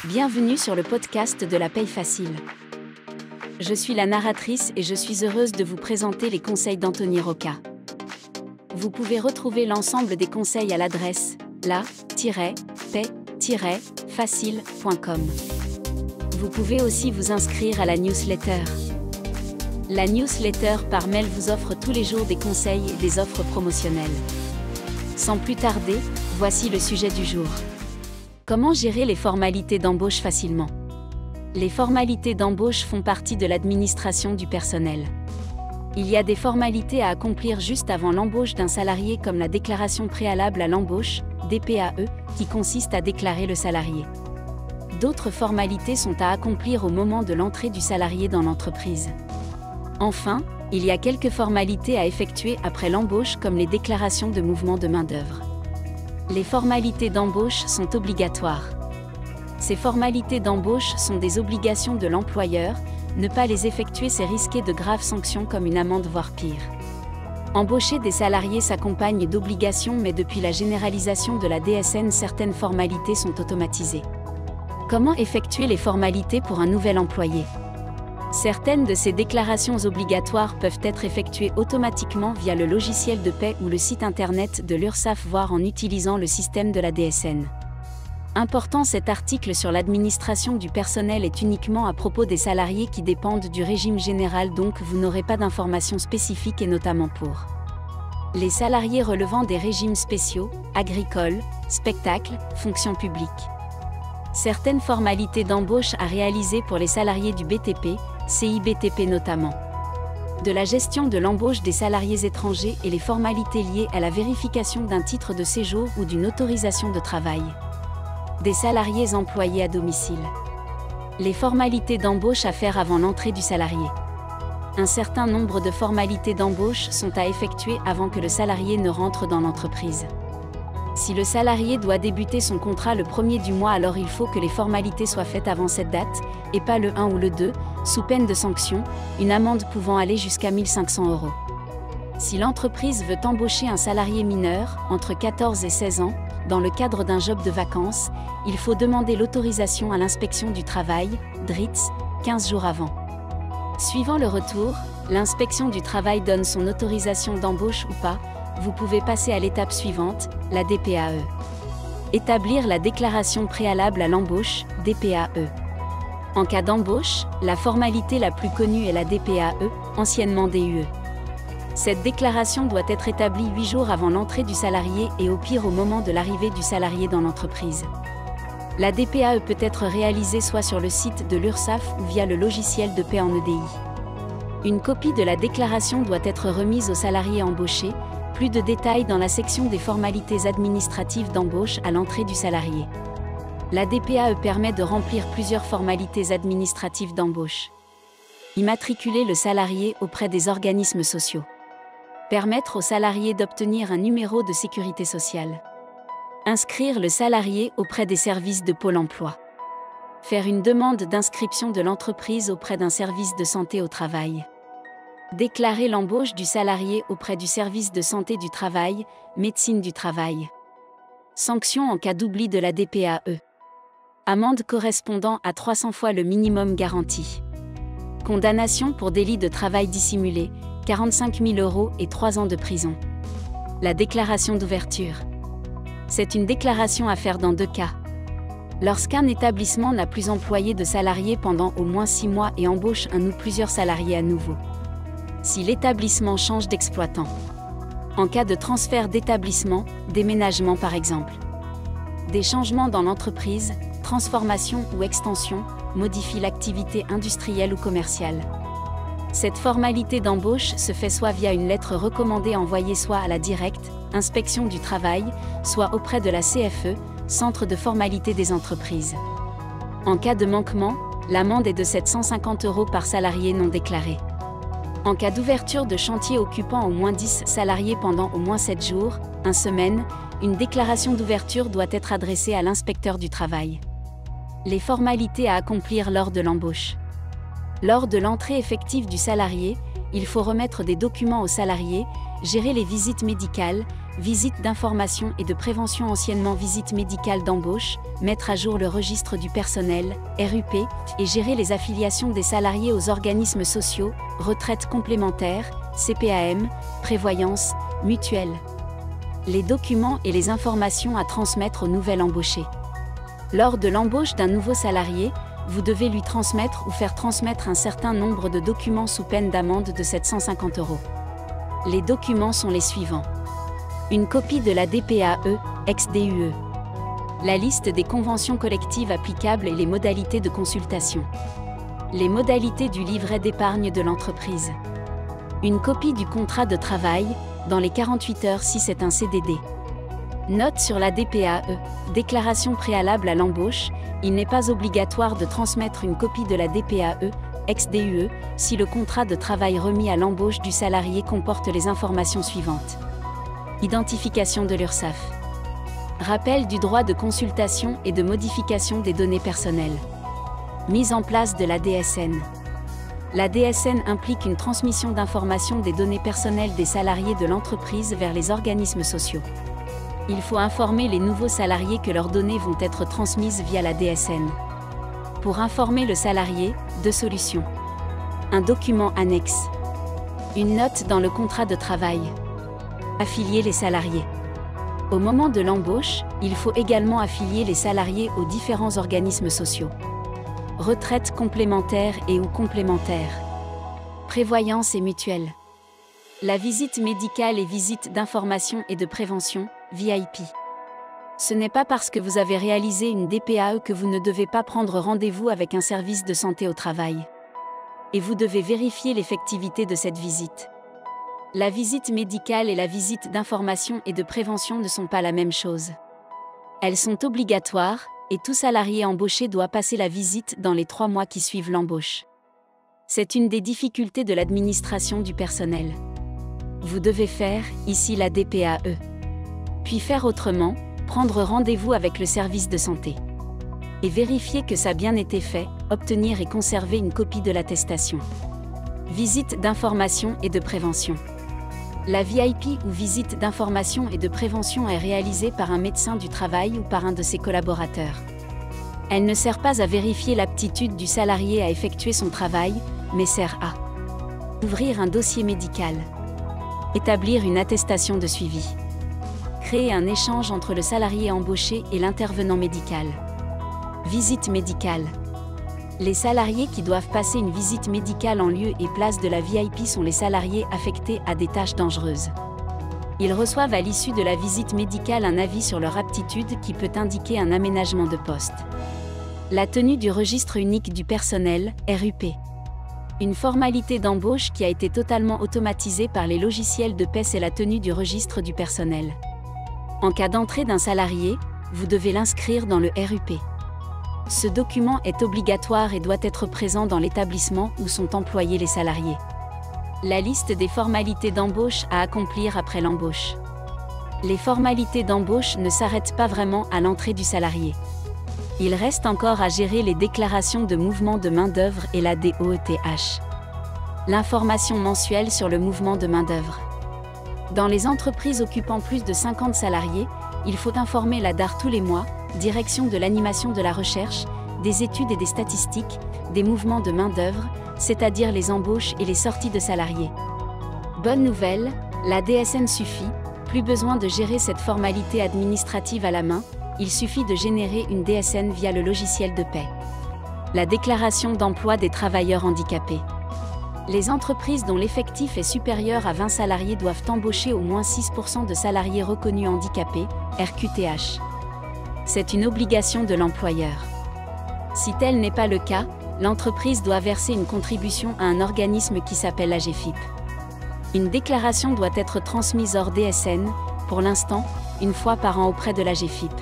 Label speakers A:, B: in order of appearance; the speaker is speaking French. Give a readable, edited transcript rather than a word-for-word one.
A: Bienvenue sur le podcast de la paye facile. Je suis la narratrice et je suis heureuse de vous présenter les conseils d'Anthony Rocca. Vous pouvez retrouver l'ensemble des conseils à l'adresse la-paye-facile.com. Vous pouvez aussi vous inscrire à la newsletter. La newsletter par mail vous offre tous les jours des conseils et des offres promotionnelles. Sans plus tarder, voici le sujet du jour. Comment gérer les formalités d'embauche facilement? Les formalités d'embauche font partie de l'administration du personnel. Il y a des formalités à accomplir juste avant l'embauche d'un salarié comme la déclaration préalable à l'embauche, DPAE, qui consiste à déclarer le salarié. D'autres formalités sont à accomplir au moment de l'entrée du salarié dans l'entreprise. Enfin, il y a quelques formalités à effectuer après l'embauche comme les déclarations de mouvement de main-d'œuvre. Les formalités d'embauche sont obligatoires. Ces formalités d'embauche sont des obligations de l'employeur, ne pas les effectuer c'est risquer de graves sanctions comme une amende voire pire. Embaucher des salariés s'accompagne d'obligations mais depuis la généralisation de la DSN certaines formalités sont automatisées. Comment effectuer les formalités pour un nouvel employé? Certaines de ces déclarations obligatoires peuvent être effectuées automatiquement via le logiciel de paie ou le site internet de l'URSSAF voire en utilisant le système de la DSN. Important, cet article sur l'administration du personnel est uniquement à propos des salariés qui dépendent du régime général donc vous n'aurez pas d'informations spécifiques et notamment pour les salariés relevant des régimes spéciaux, agricoles, spectacles, fonction publique. Certaines formalités d'embauche à réaliser pour les salariés du BTP, CIBTP notamment. De la gestion de l'embauche des salariés étrangers et les formalités liées à la vérification d'un titre de séjour ou d'une autorisation de travail. Des salariés employés à domicile. Les formalités d'embauche à faire avant l'entrée du salarié. Un certain nombre de formalités d'embauche sont à effectuer avant que le salarié ne rentre dans l'entreprise. Si le salarié doit débuter son contrat le 1er du mois, alors il faut que les formalités soient faites avant cette date, et pas le 1 ou le 2, sous peine de sanction, une amende pouvant aller jusqu'à 1 500 €. Si l'entreprise veut embaucher un salarié mineur, entre 14 et 16 ans, dans le cadre d'un job de vacances, il faut demander l'autorisation à l'inspection du travail, DRITS, 15 jours avant. Suivant le retour, l'inspection du travail donne son autorisation d'embauche ou pas. Vous pouvez passer à l'étape suivante, la DPAE. Établir la déclaration préalable à l'embauche, DPAE. En cas d'embauche, la formalité la plus connue est la DPAE, anciennement DUE. Cette déclaration doit être établie 8 jours avant l'entrée du salarié et au pire au moment de l'arrivée du salarié dans l'entreprise. La DPAE peut être réalisée soit sur le site de l'URSSAF ou via le logiciel de paie en EDI. Une copie de la déclaration doit être remise au salarié embauché. Plus de détails dans la section des formalités administratives d'embauche à l'entrée du salarié. La DPAE permet de remplir plusieurs formalités administratives d'embauche. Immatriculer le salarié auprès des organismes sociaux. Permettre au salarié d'obtenir un numéro de sécurité sociale. Inscrire le salarié auprès des services de Pôle emploi. Faire une demande d'inscription de l'entreprise auprès d'un service de santé au travail. Déclarer l'embauche du salarié auprès du service de santé du travail, médecine du travail. Sanctions en cas d'oubli de la DPAE. Amende correspondant à 300 fois le minimum garanti. Condamnation pour délit de travail dissimulé, 45 000 € et 3 ans de prison. La déclaration d'ouverture. C'est une déclaration à faire dans 2 cas. Lorsqu'un établissement n'a plus employé de salariés pendant au moins 6 mois et embauche un ou plusieurs salariés à nouveau. Si l'établissement change d'exploitant. En cas de transfert d'établissement, déménagement par exemple. Des changements dans l'entreprise, transformation ou extension, modifie l'activité industrielle ou commerciale. Cette formalité d'embauche se fait soit via une lettre recommandée envoyée soit à la directe, inspection du travail, soit auprès de la CFE, Centre de formalité des entreprises. En cas de manquement, l'amende est de 750 € par salarié non déclaré. En cas d'ouverture de chantier occupant au moins 10 salariés pendant au moins 7 jours, 1 semaine, une déclaration d'ouverture doit être adressée à l'inspecteur du travail. Les formalités à accomplir lors de l'embauche. Lors de l'entrée effective du salarié, il faut remettre des documents au salarié, gérer les visites médicales, visite d'information et de prévention anciennement visite médicale d'embauche, mettre à jour le registre du personnel, RUP, et gérer les affiliations des salariés aux organismes sociaux, retraite complémentaire, CPAM, prévoyance, mutuelle. Les documents et les informations à transmettre au nouvel embauché. Lors de l'embauche d'un nouveau salarié, vous devez lui transmettre ou faire transmettre un certain nombre de documents sous peine d'amende de 750 €. Les documents sont les suivants. Une copie de la DPAE, ex-DUE. La liste des conventions collectives applicables et les modalités de consultation. Les modalités du livret d'épargne de l'entreprise. Une copie du contrat de travail, dans les 48 heures si c'est un CDD. Note sur la DPAE, déclaration préalable à l'embauche, il n'est pas obligatoire de transmettre une copie de la DPAE, ex-DUE, si le contrat de travail remis à l'embauche du salarié comporte les informations suivantes. Identification de l'URSSAF. Rappel du droit de consultation et de modification des données personnelles. Mise en place de la DSN. La DSN implique une transmission d'informations des données personnelles des salariés de l'entreprise vers les organismes sociaux. Il faut informer les nouveaux salariés que leurs données vont être transmises via la DSN. Pour informer le salarié, 2 solutions. Un document annexe. Une note dans le contrat de travail. Affilier les salariés. Au moment de l'embauche, il faut également affilier les salariés aux différents organismes sociaux. Retraite complémentaire et ou complémentaire. Prévoyance et mutuelle. La visite médicale et visite d'information et de prévention, VIP. Ce n'est pas parce que vous avez réalisé une DPAE que vous ne devez pas prendre rendez-vous avec un service de santé au travail. Et vous devez vérifier l'effectivité de cette visite. La visite médicale et la visite d'information et de prévention ne sont pas la même chose. Elles sont obligatoires, et tout salarié embauché doit passer la visite dans les 3 mois qui suivent l'embauche. C'est une des difficultés de l'administration du personnel. Vous devez faire, ici la DPAE. Puis faire autrement, prendre rendez-vous avec le service de santé. Et vérifier que ça a bien été fait, obtenir et conserver une copie de l'attestation. Visite d'information et de prévention. La VIP ou visite d'information et de prévention est réalisée par un médecin du travail ou par un de ses collaborateurs. Elle ne sert pas à vérifier l'aptitude du salarié à effectuer son travail, mais sert à ouvrir un dossier médical, établir une attestation de suivi, créer un échange entre le salarié embauché et l'intervenant médical. Visite médicale. Les salariés qui doivent passer une visite médicale en lieu et place de la VIP sont les salariés affectés à des tâches dangereuses. Ils reçoivent à l'issue de la visite médicale un avis sur leur aptitude qui peut indiquer un aménagement de poste. La tenue du registre unique du personnel, RUP. Une formalité d'embauche qui a été totalement automatisée par les logiciels de paie, c'est la tenue du registre du personnel. En cas d'entrée d'un salarié, vous devez l'inscrire dans le RUP. Ce document est obligatoire et doit être présent dans l'établissement où sont employés les salariés. La liste des formalités d'embauche à accomplir après l'embauche. Les formalités d'embauche ne s'arrêtent pas vraiment à l'entrée du salarié. Il reste encore à gérer les déclarations de mouvement de main-d'œuvre et la DOETH. L'information mensuelle sur le mouvement de main-d'œuvre. Dans les entreprises occupant plus de 50 salariés, il faut informer la DAR tous les mois, Direction de l'animation de la recherche, des études et des statistiques, des mouvements de main-d'œuvre, c'est-à-dire les embauches et les sorties de salariés. Bonne nouvelle, la DSN suffit, plus besoin de gérer cette formalité administrative à la main, il suffit de générer une DSN via le logiciel de paie. La déclaration d'emploi des travailleurs handicapés. Les entreprises dont l'effectif est supérieur à 20 salariés doivent embaucher au moins 6% de salariés reconnus handicapés, RQTH. C'est une obligation de l'employeur. Si tel n'est pas le cas, l'entreprise doit verser une contribution à un organisme qui s'appelle l'AGFIP. Une déclaration doit être transmise hors DSN, pour l'instant, une fois par an auprès de l'AGFIP.